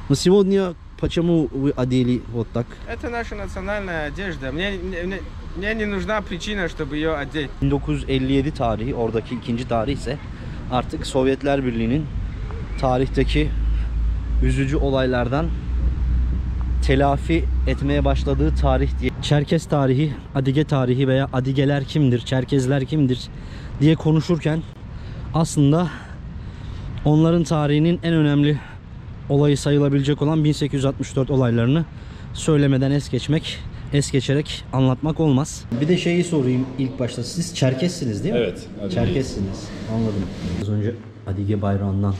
Но сегодня почему вы одели вот так? Это наша национальная одежда. Мне не нужна причина, чтобы ее одеть. 1957 tarihi, oradaki ikinci tarih ise artık Sovyetler Birliği'nin tarihteki üzücü olaylardan telafi etmeye başladığı tarih diye. Çerkez tarihi, Adige tarihi veya Adigeler kimdir, Çerkezler kimdir diye konuşurken aslında onların tarihinin en önemli olayı sayılabilecek olan 1864 olaylarını söylemeden es geçerek anlatmak olmaz. Bir de şeyi sorayım ilk başta. Siz Çerkezsiniz değil mi? Evet. Çerkezsiniz. Anladım. Az önce Adige bayrağından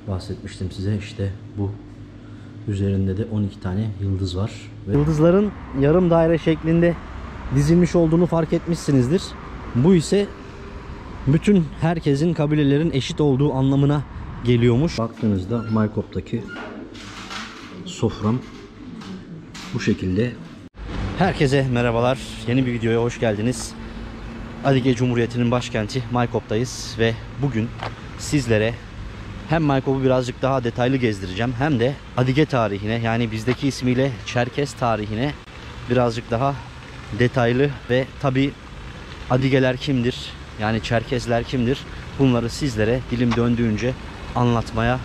bahsetmiştim size. İşte bu. Üzerinde de 12 tane yıldız var. Ve yıldızların yarım daire şeklinde dizilmiş olduğunu fark etmişsinizdir. Bu ise bütün herkesin, kabilelerin eşit olduğu anlamına geliyormuş. Baktığınızda Maykop'taki sofram bu şekilde. Herkese merhabalar. Yeni bir videoya hoş geldiniz. Adige Cumhuriyeti'nin başkenti Maykop'tayız ve bugün sizlere hem Maykop'u birazcık daha detaylı gezdireceğim hem de Adige tarihine, yani bizdeki ismiyle Çerkez tarihine birazcık daha detaylı ve tabi Adigeler kimdir, yani Çerkezler kimdir, bunları sizlere dilim döndüğünce anlatmaya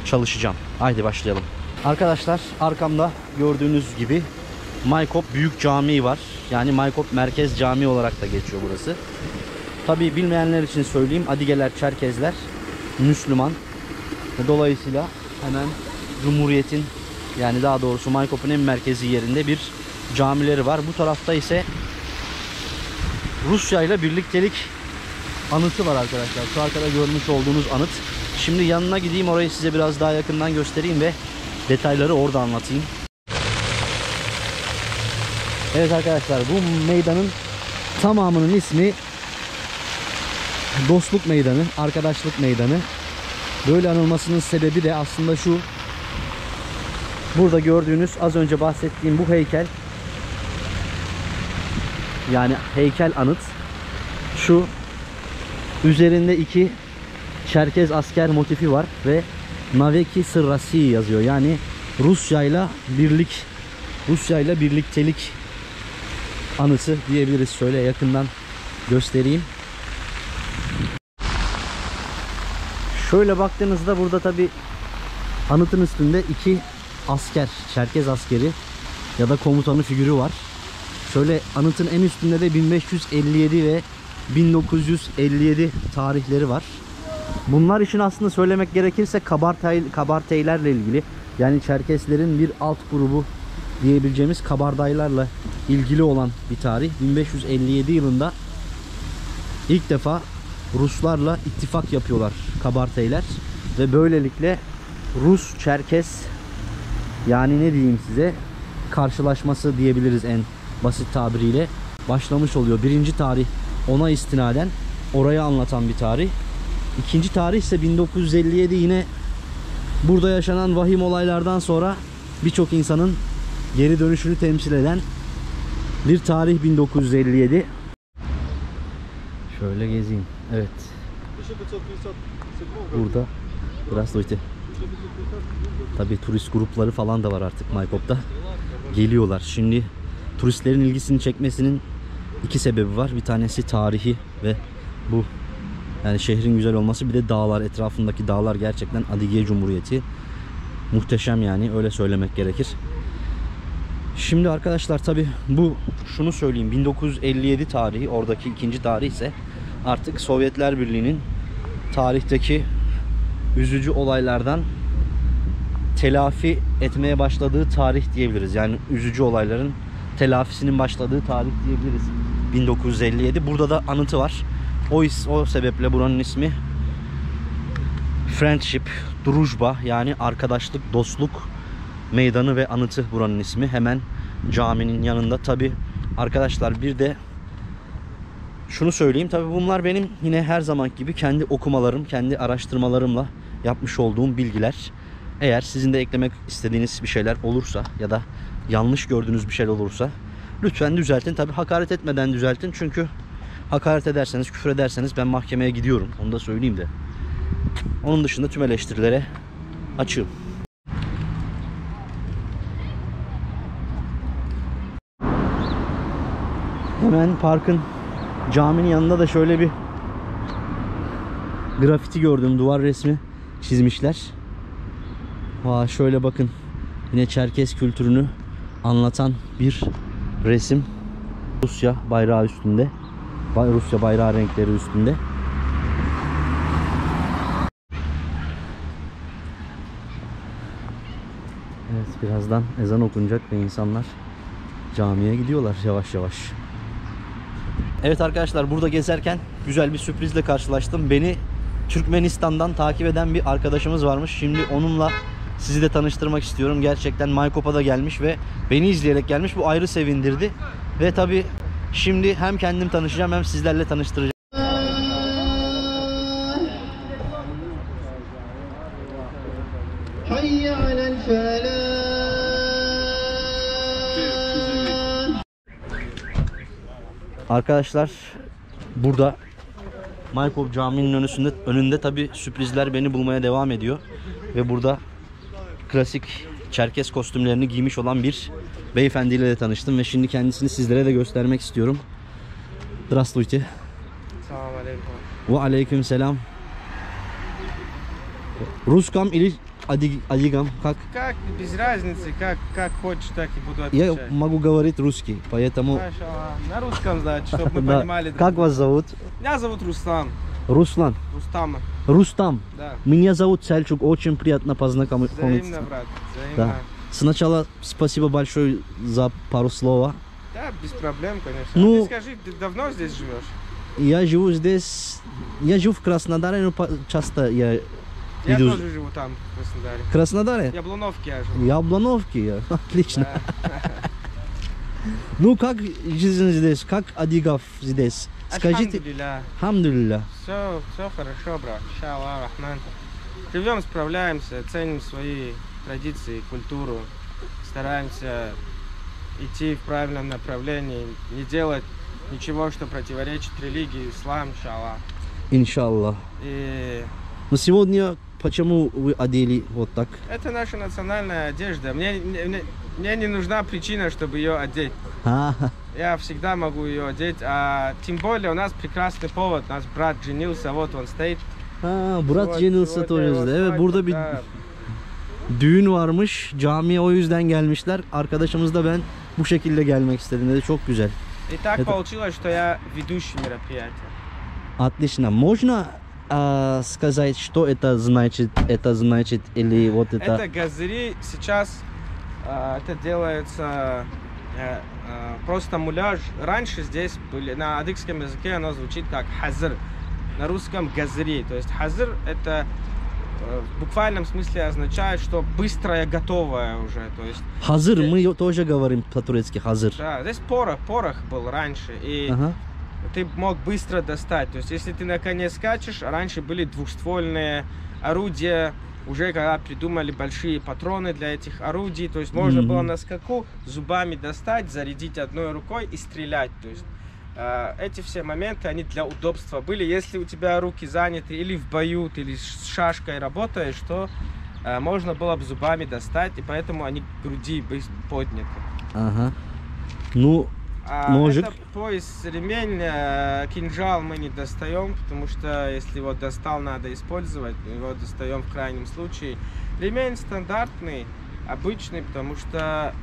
çalışacağım. Haydi başlayalım. Arkadaşlar, arkamda gördüğünüz gibi Maykop Büyük Camii var. Yani Maykop Merkez Camii olarak da geçiyor burası. Tabi bilmeyenler için söyleyeyim, Adigeler, Çerkezler Müslüman. Dolayısıyla hemen Cumhuriyet'in, yani daha doğrusu Maykop'un en merkezi yerinde bir camileri var. Bu tarafta ise Rusya ile birliktelik anıtı var arkadaşlar. Şu arkada görmüş olduğunuz anıt. Şimdi yanına gideyim, orayı size biraz daha yakından göstereyim ve detayları orada anlatayım. Evet arkadaşlar, bu meydanın tamamının ismi Dostluk Meydanı, Arkadaşlık Meydanı. Böyle anılmasının sebebi de aslında şu. Burada gördüğünüz az önce bahsettiğim bu heykel, yani heykel anıt, şu üzerinde iki Çerkez asker motifi var ve Naveki Sırrasi yazıyor. Yani Rusya ile birliktelik anısı diyebiliriz. Şöyle yakından göstereyim. Şöyle baktığınızda burada tabi anıtın üstünde iki asker, Çerkez askeri ya da komutanı figürü var. Şöyle anıtın en üstünde de 1557 ve 1957 tarihleri var. Bunlar için aslında söylemek gerekirse Kabarteylerle ilgili, yani Çerkeslerin bir alt grubu diyebileceğimiz Kabardaylarla ilgili olan bir tarih. 1557 yılında ilk defa Ruslarla ittifak yapıyorlar Kabarteyler ve böylelikle Rus-Çerkes, yani ne diyeyim size, karşılaşması diyebiliriz en basit tabiriyle, başlamış oluyor. Birinci tarih ona istinaden orayı anlatan bir tarih. İkinci tarih ise 1957, yine burada yaşanan vahim olaylardan sonra birçok insanın geri dönüşünü temsil eden bir tarih 1957. Şöyle gezeyim. Evet. Burada biraz doydu. Tabii turist grupları falan da var artık Maykop'ta. Geliyorlar. Şimdi turistlerin ilgisini çekmesinin iki sebebi var. Bir tanesi tarihi ve bu, yani şehrin güzel olması, bir de dağlar, etrafındaki dağlar gerçekten Adige Cumhuriyeti muhteşem, yani öyle söylemek gerekir. Şimdi arkadaşlar, tabi bu, şunu söyleyeyim, 1957 tarihi, oradaki ikinci tarih ise artık Sovyetler Birliği'nin tarihteki üzücü olaylardan telafi etmeye başladığı tarih diyebiliriz. Yani üzücü olayların telafisinin başladığı tarih diyebiliriz. 1957. Burada da anıtı var. O sebeple buranın ismi Friendship, Drujba, yani arkadaşlık, dostluk meydanı ve anıtı buranın ismi. Hemen caminin yanında. Tabi arkadaşlar, bir de şunu söyleyeyim. Tabi bunlar benim yine her zaman gibi kendi okumalarım, kendi araştırmalarımla yapmış olduğum bilgiler. Eğer sizin de eklemek istediğiniz bir şeyler olursa ya da yanlış gördüğünüz bir şey olursa lütfen düzeltin. Tabi hakaret etmeden düzeltin. Çünkü hakaret ederseniz, küfür ederseniz ben mahkemeye gidiyorum. Onu da söyleyeyim de. Onun dışında tüm eleştirilere açığım. Hemen parkın, caminin yanında da şöyle bir grafiti gördüm. Duvar resmi çizmişler. Şöyle bakın. Yine Çerkes kültürünü anlatan bir resim. Rusya bayrağı üstünde. Rusya bayrağı renkleri üstünde. Evet, birazdan ezan okunacak ve insanlar camiye gidiyorlar yavaş yavaş. Evet arkadaşlar, burada gezerken güzel bir sürprizle karşılaştım. Beni Türkmenistan'dan takip eden bir arkadaşımız varmış. Şimdi onunla sizi de tanıştırmak istiyorum. Gerçekten Maykop'a da gelmiş ve beni izleyerek gelmiş. Bu ayrı sevindirdi. Ve tabii şimdi hem kendim tanışacağım hem sizlerle tanıştıracağım. Arkadaşlar, burada Maykop Camii'nin önünde tabii sürprizler beni bulmaya devam ediyor. Ve burada klasik Çerkes kostümlerini giymiş olan bir beyefendiyle de tanıştım ve şimdi kendisini sizlere de göstermek istiyorum. Здравствуйте. Салам алейкум. Ve aleyküm selam. Русском или адигам? Как? Как, без разницы, как хочешь, так и буду Я отвечать. могу говорить русский, поэтому... Машаллах. На русском, значит, чтобы мы Да. понимали. друг Как друга. вас зовут? Меня зовут Рустам. Руслан. Рустама. Рустам. Да. Меня зовут Сельчук. Очень приятно познакомиться. Взаимно, брат. Взаимно. Да. Сначала спасибо большое за пару слов. Да, без проблем, конечно. Ну- А ты скажи, ты давно здесь живешь? Я живу здесь... Я живу в Краснодаре, но часто я Я иду... тоже живу там, в Краснодаре. В Краснодаре? Яблоновки я живу. Яблоновки. Отлично. Да. Ну, как жизнь здесь? Как адигов здесь? Скажите... Альхамдулилля. Хамдулилля. Все хорошо, брат. Иншаллах, рахман. Живем, справляемся, ценим свои традиции, культуру. Стараемся идти в правильном направлении, не делать ничего, что противоречит религии, ислам, иншаллах. Иншаллах. И Но сегодня почему вы одели вот так? это наша национальная одежда. Мне не нужна причина, чтобы ее одеть. А, Я всегда могу ее одеть, а тем более у нас прекрасный повод. Наш брат женился, вот он стоит. Murat Вот Cenilsa сегодня тоже. его Evet, свадьба, burada bir да. düğün varmış. Camiye o yüzden gelmişler. Arkadaşımız da ben bu şekilde gelmek istedim dedi. Çok güzel. И так Это- получилось, что я ведущий мероприятия. Отлично. Можно сказать, что это значит? Это значит или вот это? Это газыри. Сейчас это делается просто муляж. Раньше здесь были, на адыгском языке оно звучит как хазыр. На русском газыри. То есть хазыр это в буквальном смысле означает, что быстрое, готовое уже. То есть, Hazır. Мы тоже говорим по-турецки hazır. да, здесь порох был раньше. И Ага. ты мог быстро достать. То есть, если ты на коне скачешь, раньше были двухствольные орудия, уже когда придумали большие патроны для этих орудий, то есть можно было на скаку зубами достать, зарядить одной рукой и стрелять. То есть эти все моменты, они для удобства были. Если у тебя руки заняты или в бою, ты или с шашкой работаешь, то можно было бы зубами достать, и поэтому они к груди подняты. Ага. Ну, ножик. Это пояс, ремень, кинжал мы не достаем, потому что если его достал, надо использовать. Его достаем в крайнем случае. Ремень стандартный, обычный, потому что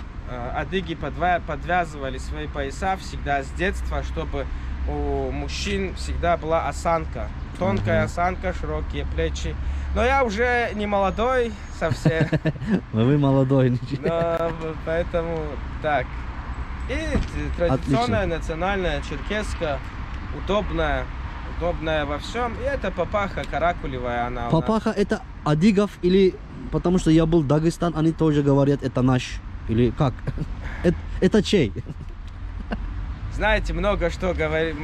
адыги подвязывали свои пояса всегда с детства, чтобы у мужчин всегда была осанка. Тонкая осанка, широкие плечи. Но я уже не молодой совсем, Вы молодой. но поэтому так. И традиционная национальная черкеска, удобная во всем. И это папаха каракулевая, она у нас. Папаха это адигов или... Потому что я был в Дагестан, они тоже говорят, это наш. Или как? Это чей? Знаете, много что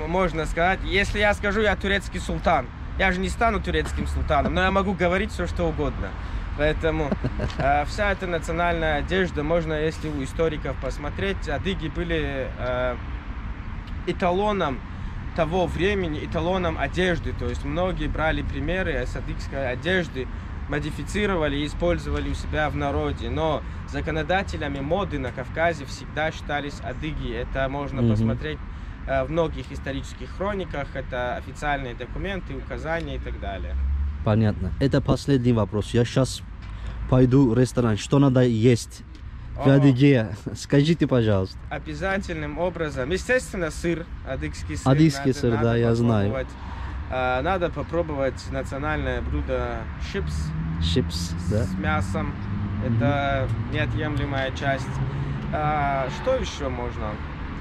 можно сказать. Если я скажу, я турецкий султан, я же не стану турецким султаном, но я могу говорить все, что угодно. Поэтому вся эта национальная одежда, можно, если у историков посмотреть, адыги были эталоном того времени, эталоном одежды. То есть многие брали примеры с адыгской одежды, модифицировали и использовали у себя в народе. Но законодателями моды на Кавказе всегда считались адыги. Это можно посмотреть в многих исторических хрониках. Это официальные документы, указания и так далее. Понятно. Это последний вопрос. Я сейчас пойду в ресторан. Что надо есть в Адыгее? Скажите, пожалуйста. Обязательным образом. Естественно, сыр, адыгский сыр. Адыгский сыр, да, я знаю. Надо попробовать национальное блюдо чипс. Чипс, да? С мясом. Это неотъемлемая часть. Что еще можно?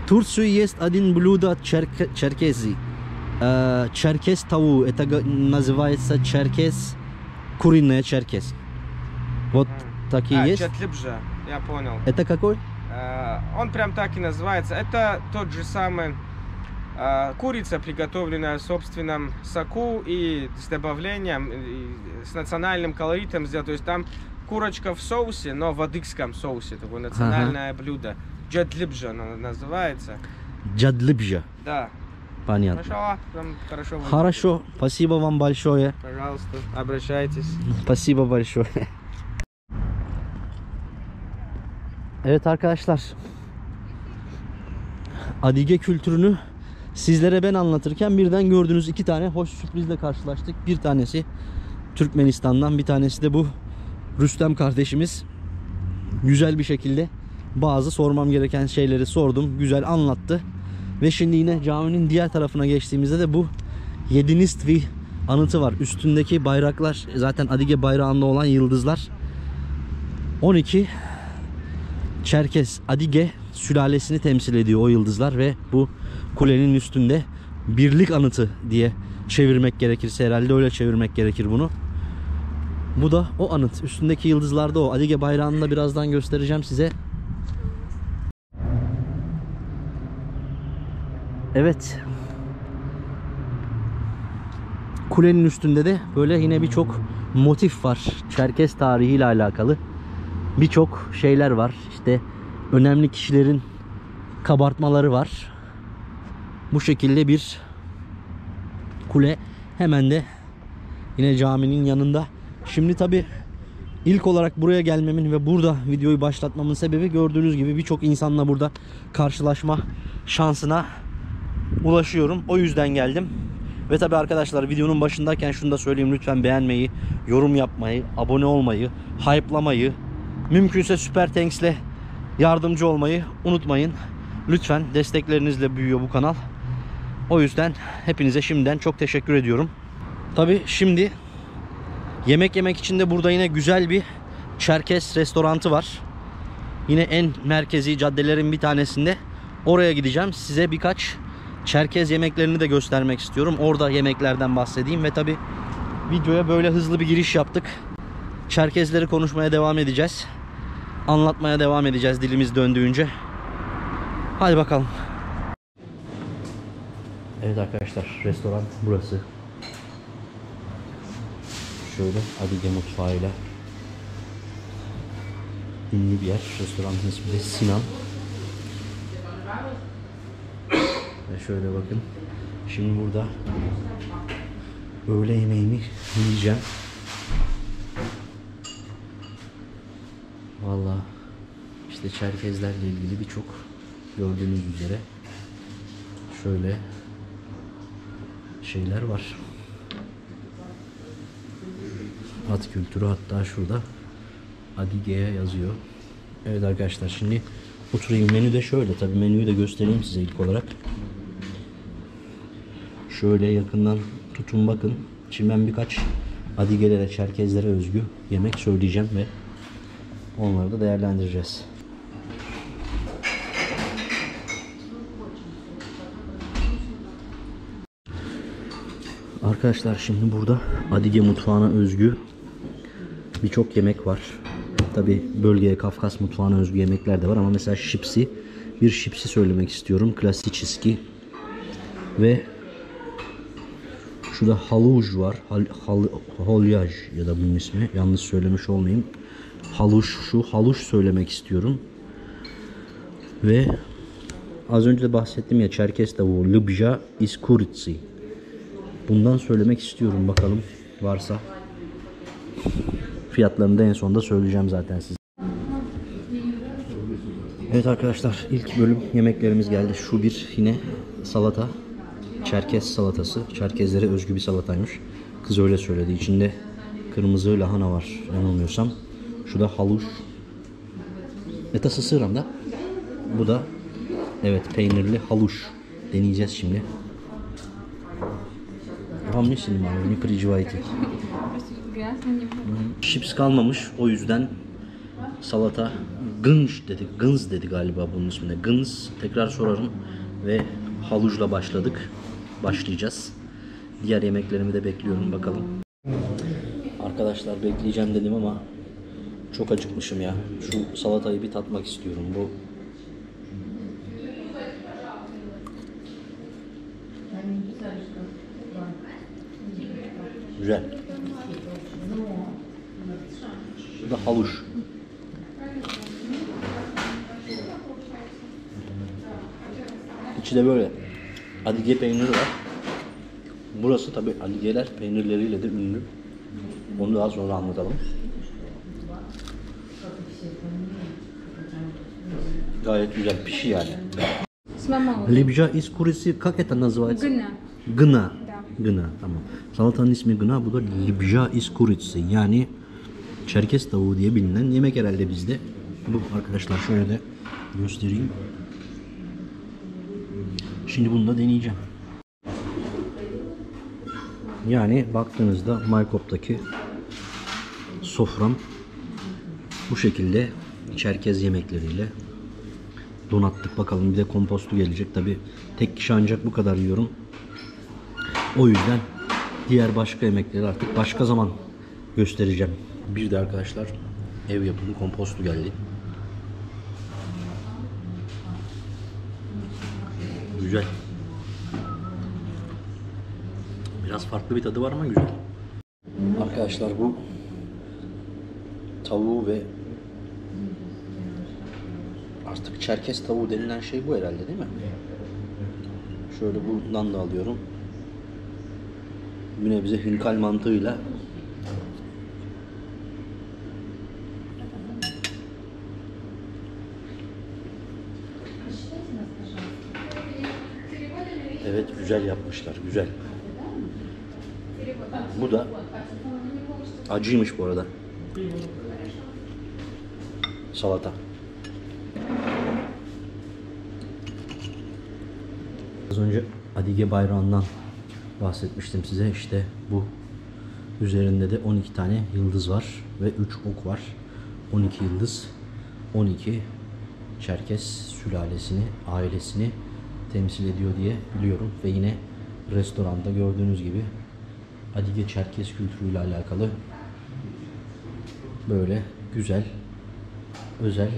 В Турции есть один блюдо черкези. Черкес таву. Это называется черкес. Куриная черкес. Вот такие есть? Чатлибжа, я понял. Это какой? Он прям так и называется. Это тот же самый курица, приготовленная в собственном соку и с добавлением, и с национальным колоритом сделать. То есть там курочка в соусе, но в адыгском соусе. Такое национальное блюдо. Джадлибжа оно называется. Джадлибжа. Да. Понятно. Хорошо, прям хорошо. Хорошо, спасибо вам большое. Пожалуйста, обращайтесь. Спасибо большое. Evet arkadaşlar, Adige kültürünü sizlere ben anlatırken birden gördüğünüz iki tane hoş sürprizle karşılaştık. Bir tanesi Türkmenistan'dan, bir tanesi de bu Rüstem kardeşimiz. Güzel bir şekilde bazı sormam gereken şeyleri sordum. Güzel anlattı. Ve şimdi yine caminin diğer tarafına geçtiğimizde de bu Yedinistvi anıtı var. Üstündeki bayraklar zaten Adige bayrağında olan yıldızlar. 12 Çerkes Adige sülalesini temsil ediyor o yıldızlar ve bu kulenin üstünde birlik anıtı diye çevirmek gerekirse, herhalde öyle çevirmek gerekir bunu. Bu da o anıt. Üstündeki yıldızlar da o. Adige bayrağını da birazdan göstereceğim size. Evet. Kulenin üstünde de böyle yine birçok motif var. Çerkes tarihiyle alakalı birçok şeyler var. İşte önemli kişilerin kabartmaları var. Bu şekilde bir kule hemen de yine caminin yanında. Şimdi tabi ilk olarak buraya gelmemin ve burada videoyu başlatmamın sebebi, gördüğünüz gibi birçok insanla burada karşılaşma şansına ulaşıyorum. O yüzden geldim. Ve tabi arkadaşlar, videonun başındayken şunu da söyleyeyim. Lütfen beğenmeyi, yorum yapmayı, abone olmayı, hype'lamayı, mümkünse Süper Tanks'le yardımcı olmayı unutmayın. Lütfen, desteklerinizle büyüyor bu kanal. O yüzden hepinize şimdiden çok teşekkür ediyorum. Tabi şimdi yemek yemek için de burada yine güzel bir Çerkes restorantı var. Yine en merkezi caddelerin bir tanesinde. Oraya gideceğim. Size birkaç Çerkez yemeklerini de göstermek istiyorum. Orada yemeklerden bahsedeyim ve tabi videoya böyle hızlı bir giriş yaptık. Çerkezleri konuşmaya devam edeceğiz. Anlatmaya devam edeceğiz dilimiz döndüğünce. Hadi bakalım. Evet arkadaşlar, restoran burası. Şöyle Adige mutfağıyla ünlü bir yer. Restoranın ismi de Sinan. Ve şöyle bakın. Şimdi burada öğle yemeğimi yiyeceğim. Vallahi işte Çerkezlerle ilgili birçok, gördüğünüz üzere şöyle şeyler var. At kültürü, hatta şurada Adige'ye yazıyor. Evet arkadaşlar, şimdi oturayım. Menü de şöyle. Tabii menüyü de göstereyim size ilk olarak. Şöyle yakından tutun bakın. Şimdi ben birkaç Adige'lere, Çerkezlere özgü yemek söyleyeceğim ve onları da değerlendireceğiz. Arkadaşlar, şimdi burada Adige mutfağına özgü birçok yemek var. Tabi bölgeye, Kafkas mutfağına özgü yemekler de var ama mesela şipsi, bir şipsi söylemek istiyorum. Klasiçiski ve şurada haluj var. Holyaj ya da bunun ismi. Yanlış söylemiş olmayayım. Haluş söylemek istiyorum. Ve az önce de bahsettim ya, Çerkes tavuğu, Lübja iskuritsi. Bundan söylemek istiyorum, bakalım varsa. Fiyatlarını da en sonunda söyleyeceğim zaten size. Evet arkadaşlar, ilk bölüm yemeklerimiz geldi. Şu bir yine salata. Çerkez salatası. Çerkezlere özgü bir salataymış. Kız öyle söyledi. İçinde kırmızı lahana var yanılmıyorsam. Şu da haluş. Etası sığramda. Bu da evet peynirli haluş. Deneyeceğiz şimdi. Вам не снимаю, не переживайте. Chips kalmamış, o yüzden salata gınç dedik, gınz dedi galiba bunun ismine. Gınz, tekrar sorarım ve haluçla başladık. Başlayacağız. Diğer yemeklerimi de bekliyorum bakalım. Arkadaşlar bekleyeceğim dedim ama çok acıkmışım ya. Şu salatayı bir tatmak istiyorum. Bu güzel. Bu da haluş. İçi de böyle Adige peyniri var. Burası tabi Adigeler peynirleriyle de ünlü. Onu daha sonra anlatalım. Gayet güzel pişi yani. Libja из курицы, как это называется? Гына. Gına. Да. Gına, tamam. Salatanın ismi gına, bu da libja из курицы. Yani Çerkez tavuğu diye bilinen yemek herhalde bizde. Bu arkadaşlar şöyle de göstereyim. Şimdi bunu da deneyeceğim. Yani baktığınızda Maykop'taki sofram bu şekilde Çerkez yemekleriyle donattık. Bakalım bir de kompostu gelecek. Tabi tek kişi ancak bu kadar yiyorum. O yüzden diğer başka yemekleri artık başka zaman göstereceğim. Bir de arkadaşlar ev yapımı kompostu geldi. Güzel. Biraz farklı bir tadı var ama güzel. Arkadaşlar bu tavuğu ve artık Çerkez tavuğu denilen şey bu herhalde değil mi? Şöyle bundan da alıyorum. Bir nebze hünkal mantığıyla evet güzel yapmışlar, güzel. Bu da acıymış bu arada. Salata. Az önce Adige bayrağından bahsetmiştim size. İşte bu. Üzerinde de 12 tane yıldız var ve 3 ok var. 12 yıldız, 12 Çerkez sülalesini, ailesini temsil ediyor diye biliyorum. Ve yine restoranda gördüğünüz gibi Adige Çerkez kültürüyle alakalı böyle güzel, özel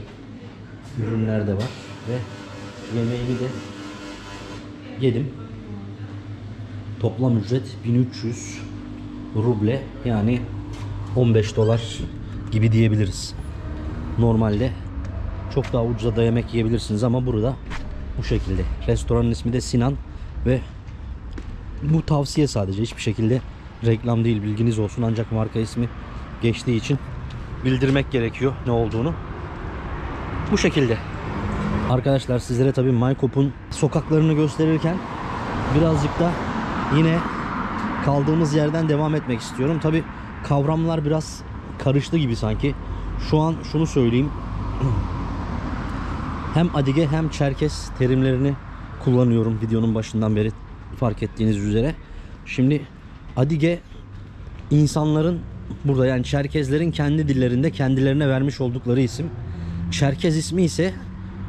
ürünler de var ve yemeğimi de yedim. Toplam ücret 1300 ruble, yani 15 dolar gibi diyebiliriz. Normalde çok daha ucuza da yemek yiyebilirsiniz ama burada bu şekilde. Restoranın ismi de Sinan ve bu tavsiye, sadece hiçbir şekilde reklam değil, bilginiz olsun. Ancak marka ismi geçtiği için bildirmek gerekiyor ne olduğunu. Bu şekilde. Arkadaşlar sizlere tabii Maykop'un sokaklarını gösterirken birazcık da yine kaldığımız yerden devam etmek istiyorum. Tabii kavramlar biraz karıştı gibi sanki. Şu an şunu söyleyeyim. Hem Adige hem Çerkez terimlerini kullanıyorum videonun başından beri, fark ettiğiniz üzere. Şimdi Adige insanların burada, yani Çerkezlerin kendi dillerinde kendilerine vermiş oldukları isim. Çerkez ismi ise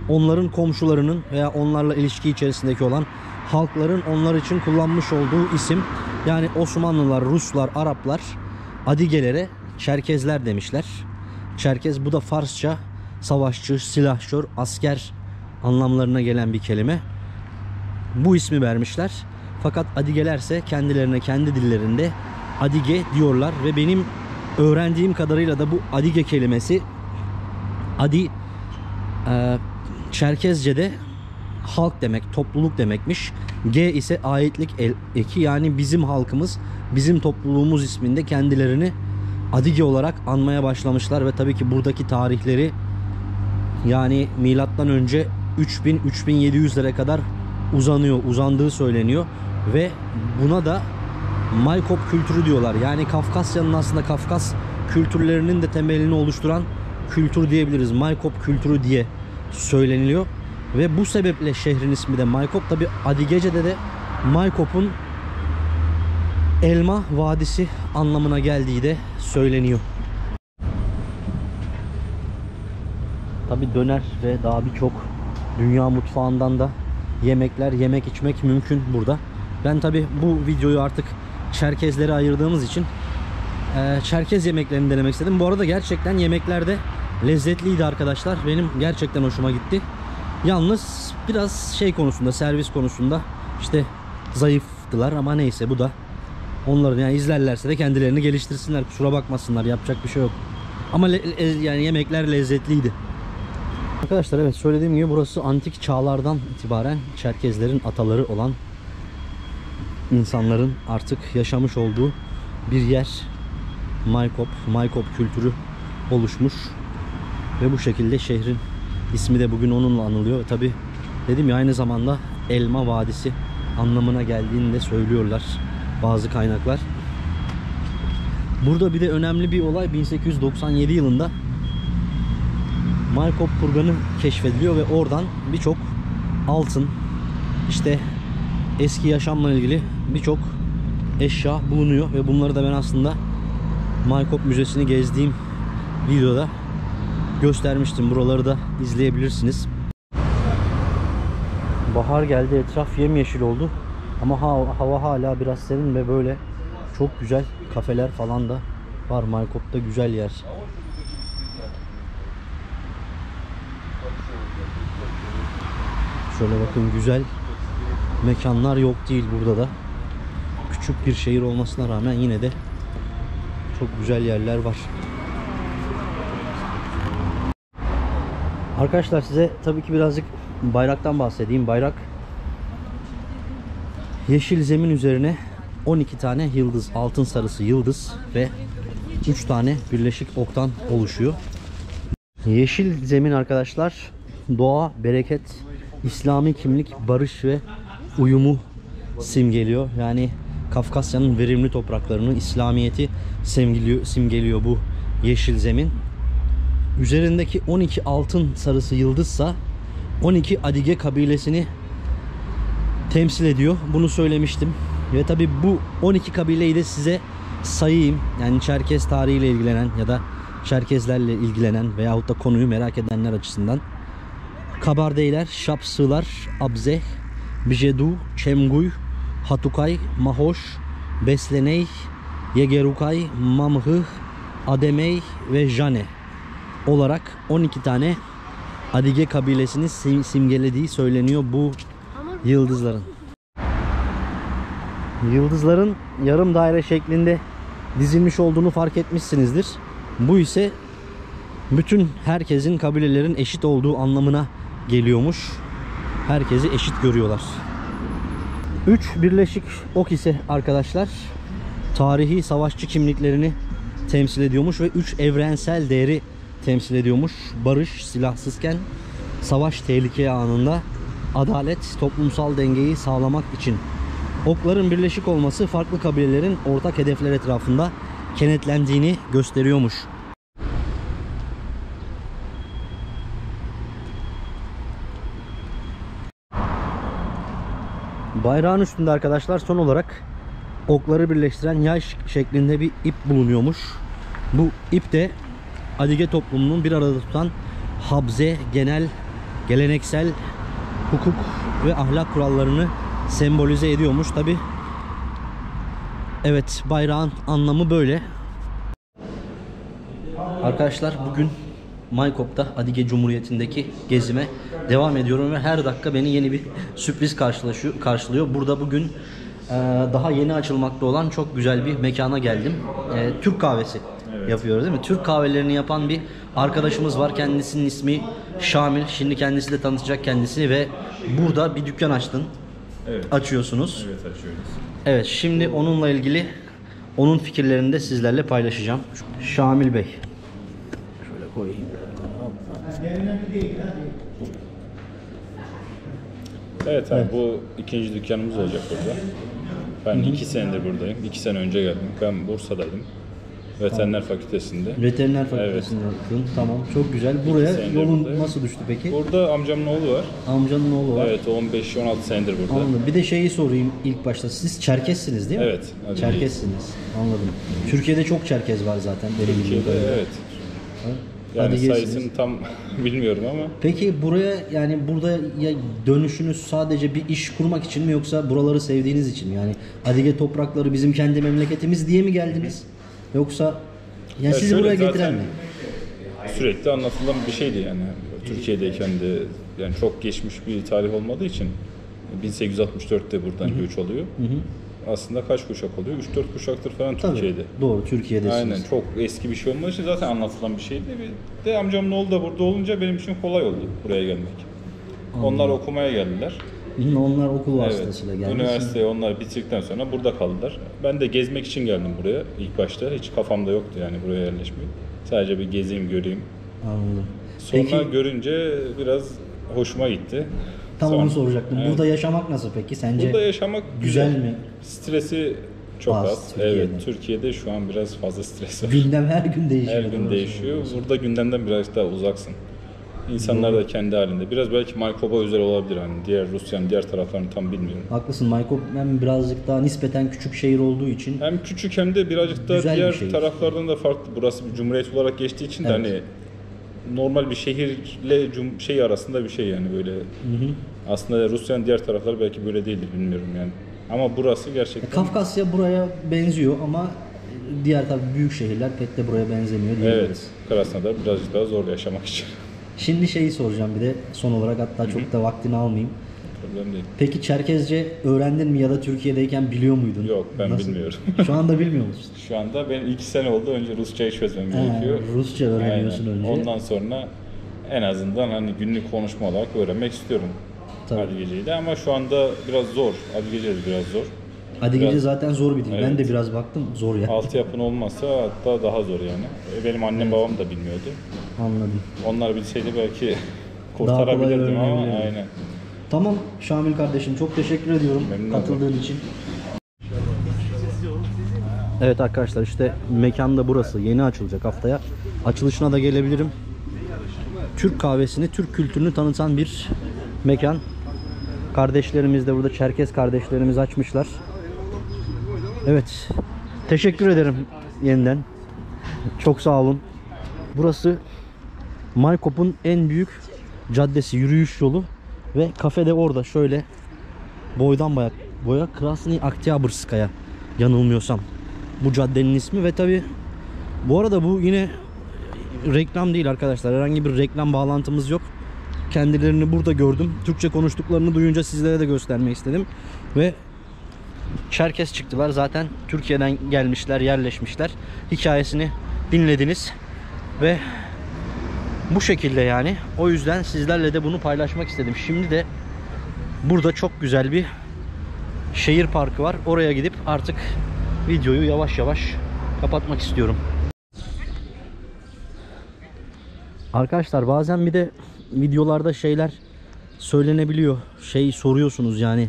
onların komşularının veya onlarla ilişki içerisindeki olan halkların onlar için kullanmış olduğu isim. Yani Osmanlılar, Ruslar, Araplar Adigelere Çerkezler demişler. Çerkez, bu da Farsça savaşçı, silahşör, asker anlamlarına gelen bir kelime. Bu ismi vermişler. Fakat Adigelerse kendilerine kendi dillerinde Adige diyorlar ve benim öğrendiğim kadarıyla da bu Adige kelimesi Adi Çerkezce'de halk demek, topluluk demekmiş. G ise aitlik eki, yani bizim halkımız, bizim topluluğumuz isminde kendilerini Adige olarak anmaya başlamışlar ve tabii ki buradaki tarihleri, yani milattan önce 3000-3700'lere kadar uzandığı söyleniyor ve buna da Maykop kültürü diyorlar. Yani Kafkasya'nın, aslında Kafkas kültürlerinin de temelini oluşturan kültür diyebiliriz. Maykop kültürü diye söyleniliyor ve bu sebeple şehrin ismi de Maykop. Tabi Adigece'de de Maykop'un elma vadisi anlamına geldiği de söyleniyor. Tabi döner ve daha birçok dünya mutfağından da yemek içmek mümkün burada. Ben tabi bu videoyu artık Çerkezlere ayırdığımız için Çerkez yemeklerini denemek istedim. Bu arada gerçekten yemekler de lezzetliydi arkadaşlar. Benim gerçekten hoşuma gitti. Yalnız biraz şey konusunda, servis konusunda işte zayıftılar ama neyse, bu da onların, yani izlerlerse de kendilerini geliştirsinler. Kusura bakmasınlar, yapacak bir şey yok. Ama yani yemekler lezzetliydi. Arkadaşlar evet, söylediğim gibi burası antik çağlardan itibaren Çerkezlerin ataları olan insanların artık yaşamış olduğu bir yer. Maykop kültürü oluşmuş ve bu şekilde şehrin ismi de bugün onunla anılıyor. Tabi dedim ya, aynı zamanda elma vadisi anlamına geldiğini de söylüyorlar bazı kaynaklar. Burada bir de önemli bir olay, 1897 yılında Maykop kurganı keşfediliyor ve oradan birçok altın, işte eski yaşamla ilgili birçok eşya bulunuyor ve bunları da ben aslında Maykop Müzesi'ni gezdiğim videoda göstermiştim. Buraları da izleyebilirsiniz. Bahar geldi, etraf yemyeşil oldu ama hava hala biraz serin ve böyle çok güzel kafeler falan da var. Maykop'ta güzel yer. Şöyle bakın, güzel mekanlar yok değil burada da. Küçük bir şehir olmasına rağmen yine de çok güzel yerler var. Arkadaşlar size tabii ki birazcık bayraktan bahsedeyim. Bayrak yeşil zemin üzerine 12 tane yıldız, altın sarısı yıldız ve 3 tane birleşik oktan oluşuyor. Yeşil zemin arkadaşlar doğa, bereket, İslami kimlik, barış ve uyumu simgeliyor. Yani Kafkasya'nın verimli topraklarını, İslamiyet'i simgeliyor bu yeşil zemin. Üzerindeki 12 altın sarısı yıldızsa 12 Adige kabilesini temsil ediyor. Bunu söylemiştim. Ve tabi bu 12 kabileyi de size sayayım. Yani Çerkez tarihiyle ilgilenen ya da Çerkezlerle ilgilenen veyahut da konuyu merak edenler açısından. Kabardeyler, Şapsılar, Abzeh, Bijedu, Çemguy, Hatukay, Mahoş, Besleney, Yegerukay, Mamhıh, Ademey ve Jane olarak 12 tane Adige kabilesini simgelediği söyleniyor bu yıldızların. Yıldızların yarım daire şeklinde dizilmiş olduğunu fark etmişsinizdir. Bu ise bütün herkesin, kabilelerin eşit olduğu anlamına geliyormuş. Herkesi eşit görüyorlar. 3 birleşik ok ise arkadaşlar tarihi savaşçı kimliklerini temsil ediyormuş ve 3 evrensel değeri temsil ediyormuş. Barış silahsızken, savaş tehlike anında, adalet toplumsal dengeyi sağlamak için. Okların birleşik olması farklı kabilelerin ortak hedefler etrafında kenetlendiğini gösteriyormuş. Bayrağın üstünde arkadaşlar son olarak okları birleştiren yay şeklinde bir ip bulunuyormuş. Bu ip de Adige toplumunun bir arada tutan habze, geleneksel hukuk ve ahlak kurallarını sembolize ediyormuş. Tabi evet, bayrağın anlamı böyle. Arkadaşlar bugün Maykop'ta Adige Cumhuriyeti'ndeki gezime devam ediyorum ve her dakika beni yeni bir sürpriz karşılıyor. Burada bugün daha yeni açılmakta olan çok güzel bir mekana geldim. Türk kahvesi yapıyoruz değil mi? Türk kahvelerini yapan bir arkadaşımız var. Kendisinin ismi Şamil. Şimdi kendisi de tanıtacak kendisini ve burada bir dükkan açtın. Evet. Açıyorsunuz. Evet, açıyoruz. Evet, şimdi onunla ilgili onun fikirlerini de sizlerle paylaşacağım. Şamil Bey. Şöyle koyayım. Evet abi, bu ikinci dükkanımız olacak burada. Ben 2 senedir buradayım. 2 sene önce geldim. Ben Bursa'daydım. Veteriner fakültesinde. Veteriner fakültesinde okudun. Tamam, çok güzel. Buraya senedir yolun buradayım. nasıl düştü peki? Burada amcamın oğlu var. Amcanın oğlu var. Evet, 15-16 senedir burada. Anladım. Bir de şeyi sorayım ilk başta. Siz Çerkessiniz değil mi? Evet, hadi. Çerkessiniz. Anladım. Türkiye'de çok Çerkez var zaten. Benim bildiğim Türkiye'de kadarıyla. evet. Yani Adigesiniz. sayısını tam bilmiyorum ama Peki buraya, yani burada ya dönüşünüz sadece bir iş kurmak için mi, yoksa buraları sevdiğiniz için mi? Yani Adige toprakları bizim kendi memleketimiz diye mi geldiniz? Yoksa yani Ya sizi şöyle, buraya getiren zaten mi? sürekli anlatılan bir şeydi yani. Türkiye'deyken de yani çok geçmiş bir tarih olmadığı için 1864'te buradan göç oluyor. Aslında kaç kuşak oluyor? 3-4 kuşaktır falan Tabii. Türkiye'de. Doğru, Türkiye'desiniz. Aynen, çok eski bir şey olmadığı için zaten anlatılan bir şeydi. Bir de amcamın oğlu da burada olunca benim için kolay oldu buraya gelmek. Onlar okumaya geldiler. Hı, onlar okul Evet. vasıtasıyla geldi. Üniversiteyi onlar bitirdikten sonra burada kaldılar. Ben de gezmek için geldim buraya ilk başta. Hiç kafamda yoktu yani buraya yerleşmek. Sadece bir gezeyim, göreyim. Anladım. Sonra Peki, görünce biraz hoşuma gitti. tam Sonra- onu soracaktım. Evet. Burada yaşamak nasıl peki? Sence Burada yaşamak güzel mi? Stresi çok az. Türkiye'de. Evet, Türkiye'de şu an biraz fazla stres var. Gündem her gün değişiyor. Her gün değişiyor. Burada gündemden biraz daha uzaksın. İnsanlar da kendi halinde. Biraz belki Maykop'a özel olabilir hani. Diğer Rusya'nın diğer taraflarını tam bilmiyorum. Haklısın. Maykop hem birazcık daha nispeten küçük şehir olduğu için Hem küçük hem de birazcık daha Güzel bir diğer şehir. taraflardan da farklı. Burası bir cumhuriyet olarak geçtiği için de Evet. hani normal bir şehirle şehir arasında bir şey yani böyle. Aslında Rusya'nın diğer tarafları belki böyle değildir, bilmiyorum yani. Ama burası gerçekten Kafkasya buraya benziyor ama diğer tabii büyük şehirler pek de buraya benzemiyor diyebiliriz. evet, Krasnodar birazcık daha zor yaşamak için. Şimdi şeyi soracağım bir de son olarak, hatta çok da vaktini almayayım. Problem değil. Peki Çerkezce öğrendin mi ya da Türkiye'deyken biliyor muydun? Yok, ben bilmiyorum. Şu anda bilmiyor musun? Şu anda ben 2 sene oldu. Önce Rusçayı çözmem gerekiyor. Rusça öğreniyorsun Aynen. önce. Ondan sonra en azından hani günlük konuşma olarak öğrenmek istiyorum. Tabii. Adigece'yi de ama şu anda biraz zor. Adigece de biraz zor. Adigece Biraz- zaten zor bir dil. Ben Evet. de biraz baktım, zor ya. Altyapın olmazsa hatta daha zor yani. Benim annem babam da bilmiyordu. Anladım. Onlar bilseydi belki Daha kolay kurtarabilirdim ama öğrenebilirdin. aynen. Tamam Şamil kardeşim, çok teşekkür ediyorum Memnun oldum. katıldığın için. Evet arkadaşlar, işte mekan da burası. Yeni açılacak haftaya. Açılışına da gelebilirim. Türk kahvesini, Türk kültürünü tanıtan bir mekan. Kardeşlerimiz de burada, Çerkez kardeşlerimiz açmışlar. Evet. Teşekkür ederim yeniden. Çok sağ olun. Burası Maykop'un en büyük caddesi, yürüyüş yolu ve kafe de orada, şöyle boydan boya Krasny Oktyabrskaya yanılmıyorsam bu caddenin ismi. Ve tabi bu arada bu yine reklam değil arkadaşlar, herhangi bir reklam bağlantımız yok. Kendilerini burada gördüm, Türkçe konuştuklarını duyunca sizlere de göstermek istedim ve Çerkez çıktılar. Zaten Türkiye'den gelmişler, yerleşmişler. Hikayesini dinlediniz ve bu şekilde yani. O yüzden sizlerle de bunu paylaşmak istedim. Şimdi de burada çok güzel bir şehir parkı var. Oraya gidip artık videoyu yavaş yavaş kapatmak istiyorum. Arkadaşlar bazen bir de videolarda şeyler söylenebiliyor. Şey soruyorsunuz yani,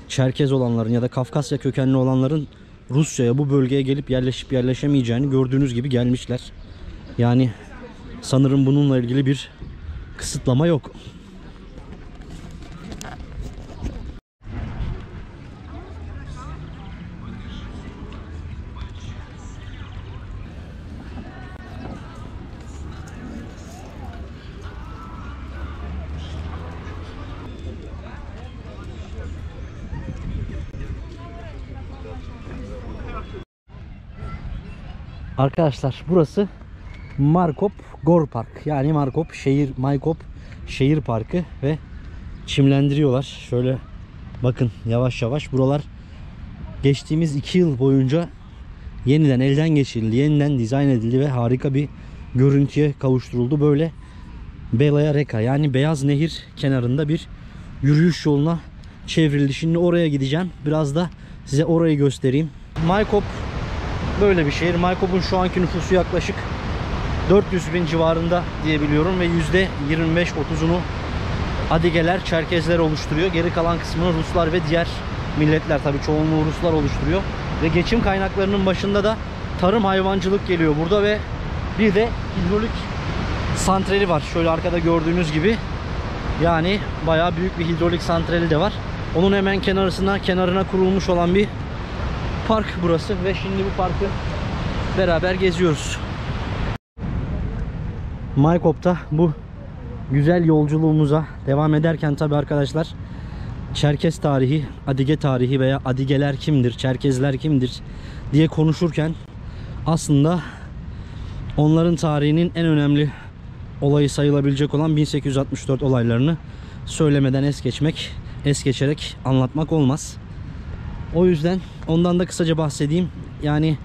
Çerkez olanların ya da Kafkasya kökenli olanların Rusya'ya, bu bölgeye gelip yerleşip yerleşemeyeceğini, gördüğünüz gibi gelmişler. Yani sanırım bununla ilgili bir kısıtlama yok. Arkadaşlar burası Markop Gor Park. Yani Maykop şehir parkı ve çimlendiriyorlar. Şöyle bakın, yavaş yavaş buralar geçtiğimiz 2 yıl boyunca yeniden elden geçirildi, yeniden dizayn edildi ve harika bir görüntüye kavuşturuldu. Böyle Belaya Reka, yani Beyaz Nehir kenarında bir yürüyüş yoluna çevrildi. Şimdi oraya gideceğim. Biraz da size orayı göstereyim. Maykop böyle bir şehir. Maykop'un şu anki nüfusu yaklaşık 400 bin civarında diyebiliyorum ve %25-30'unu Adigeler, Çerkezler oluşturuyor. Geri kalan kısmını Ruslar ve diğer milletler, tabii çoğunluğu Ruslar oluşturuyor. Ve geçim kaynaklarının başında da tarım, hayvancılık geliyor burada ve bir de hidrolik santrali var. Şöyle arkada gördüğünüz gibi. Yani bayağı büyük bir hidrolik santrali de var. Onun hemen kenarına kurulmuş olan bir park burası ve şimdi bu parkı beraber geziyoruz. Maykop'ta bu güzel yolculuğumuza devam ederken tabii arkadaşlar, Çerkez tarihi, Adige tarihi veya Adigeler kimdir, Çerkezler kimdir diye konuşurken aslında onların tarihinin en önemli olayı sayılabilecek olan 1864 olaylarını söylemeden es geçerek anlatmak olmaz. O yüzden ondan da kısaca bahsedeyim. Yani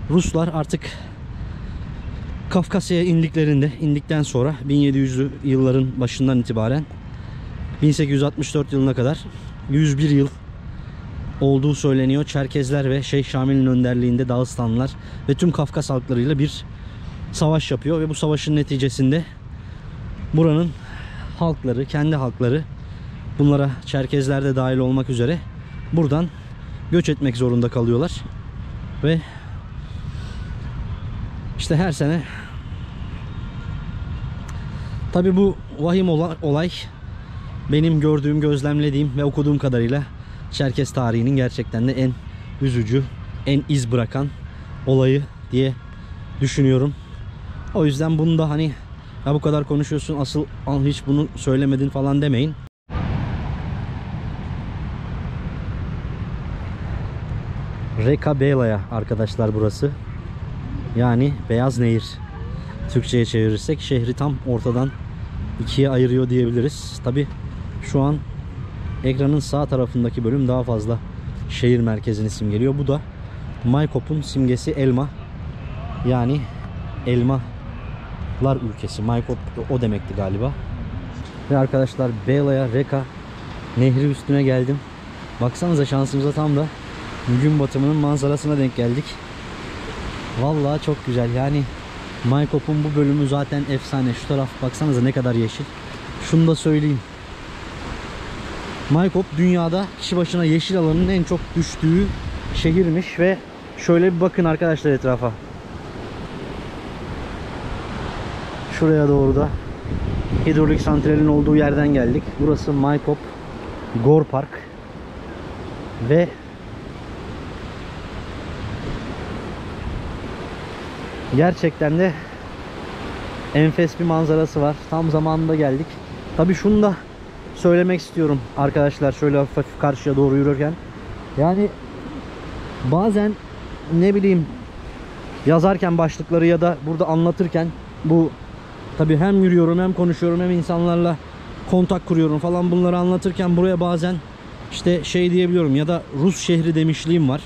Ruslar artık Kafkasya'ya indikten sonra 1700'lü yılların başından itibaren 1864 yılına kadar 101 yıl olduğu söyleniyor. Çerkezler ve Şeyh Şamil'in önderliğinde Dağıstanlılar ve tüm Kafkas halklarıyla bir savaş yapıyor ve bu savaşın neticesinde buranın halkları, kendi halkları, bunlara Çerkezler de dahil olmak üzere buradan göç etmek zorunda kalıyorlar. Ve işte her sene tabi bu vahim olay benim gördüğüm, gözlemlediğim ve okuduğum kadarıyla Çerkez tarihinin gerçekten de en üzücü, en iz bırakan olayı diye düşünüyorum. O yüzden bunu da hani ya bu kadar konuşuyorsun, asıl hiç bunu söylemedin falan demeyin. Reka Belaya arkadaşlar burası. Yani Beyaz Nehir. Türkçe'ye çevirirsek şehri tam ortadan ikiye ayırıyor diyebiliriz. Tabi şu an ekranın sağ tarafındaki bölüm daha fazla şehir merkezini simgeliyor. Bu da Maykop'un simgesi elma. Yani elmalar ülkesi. Maykop o demekti galiba. Ve arkadaşlar Belaya Reka Nehri üstüne geldim. Baksanıza şansımıza tam da gün batımının manzarasına denk geldik. Vallahi çok güzel. Yani Maykop'un bu bölümü zaten efsane. Şu taraf baksanıza ne kadar yeşil. Şunu da söyleyeyim. Maykop dünyada kişi başına yeşil alanının en çok düştüğü şehirmiş ve şöyle bir bakın arkadaşlar etrafa. Şuraya doğru da hidrolik santralin olduğu yerden geldik. Burası Maykop Gor Park ve gerçekten de enfes bir manzarası var. Tam zamanında geldik. Tabii şunu da söylemek istiyorum arkadaşlar, şöyle hafif karşıya doğru yürürken. Yani bazen ne bileyim yazarken başlıkları ya da burada anlatırken bu tabii hem yürüyorum hem konuşuyorum hem insanlarla kontak kuruyorum falan, bunları anlatırken buraya bazen işte şey diyebiliyorum ya da Rus şehri demişliğim var.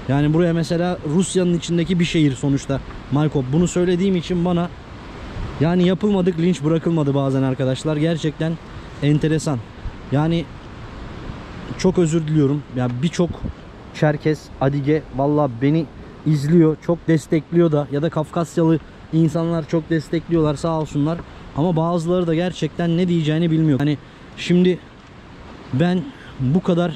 Yani buraya mesela Rusya'nın içindeki bir şehir sonuçta Maykop. Bunu söylediğim için bana yani yapılmadık linç bırakılmadı bazen arkadaşlar. Gerçekten enteresan. Yani çok özür diliyorum. Ya birçok Çerkez, Adige vallahi beni izliyor, çok destekliyor da ya da Kafkasyalı insanlar çok destekliyorlar sağ olsunlar. Ama bazıları da gerçekten ne diyeceğini bilmiyor. Yani şimdi ben bu kadar,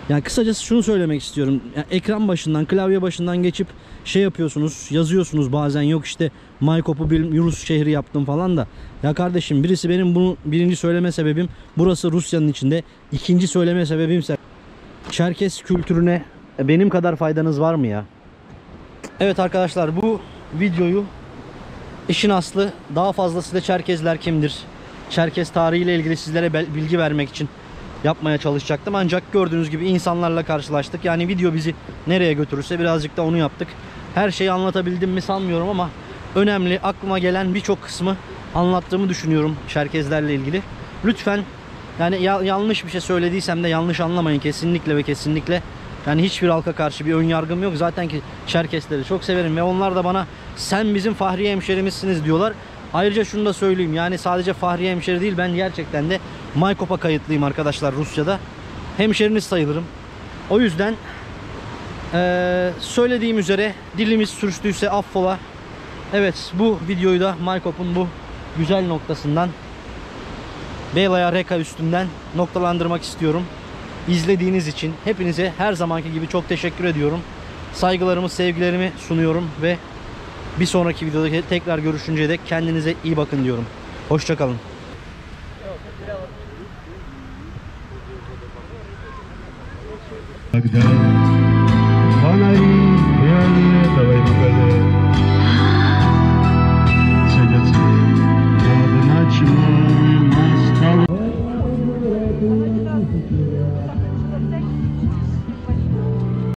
yani kısacası şunu söylemek istiyorum. Yani ekran başından, klavye başından geçip şey yapıyorsunuz, yazıyorsunuz bazen, yok işte Maykop'u bir Rus şehri yaptım falan da. Ya kardeşim, birisi benim bunu birinci söyleme sebebim burası Rusya'nın içinde. İkinci söyleme sebebimse Çerkez kültürüne benim kadar faydanız var mı ya? Evet arkadaşlar, bu videoyu işin aslı daha fazlasıyla Çerkezler kimdir, Çerkez tarihiyle ilgili sizlere bilgi vermek için yapmaya çalışacaktım. Ancak gördüğünüz gibi insanlarla karşılaştık. Yani video bizi nereye götürürse birazcık da onu yaptık. Her şeyi anlatabildim mi sanmıyorum ama önemli, aklıma gelen birçok kısmı anlattığımı düşünüyorum Çerkezlerle ilgili. Lütfen yani yanlış bir şey söylediysem de yanlış anlamayın kesinlikle ve kesinlikle. Yani hiçbir halka karşı bir ön yargım yok. Zaten ki Çerkesleri çok severim ve onlar da bana sen bizim Fahriye hemşerimizsiniz diyorlar. Ayrıca şunu da söyleyeyim, yani sadece Fahriye hemşeri değil, ben gerçekten de Maykop'a kayıtlıyım arkadaşlar Rusya'da. Hemşeriniz sayılırım. O yüzden söylediğim üzere dilimiz sürçtüyse affola. Evet, bu videoyu da Maykop'un bu güzel noktasından Belaya Reka üstünden noktalandırmak istiyorum. İzlediğiniz için hepinize her zamanki gibi çok teşekkür ediyorum. Saygılarımı, sevgilerimi sunuyorum ve bir sonraki videoda tekrar görüşünceye dek kendinize iyi bakın diyorum. Hoşça kalın. Baghdad.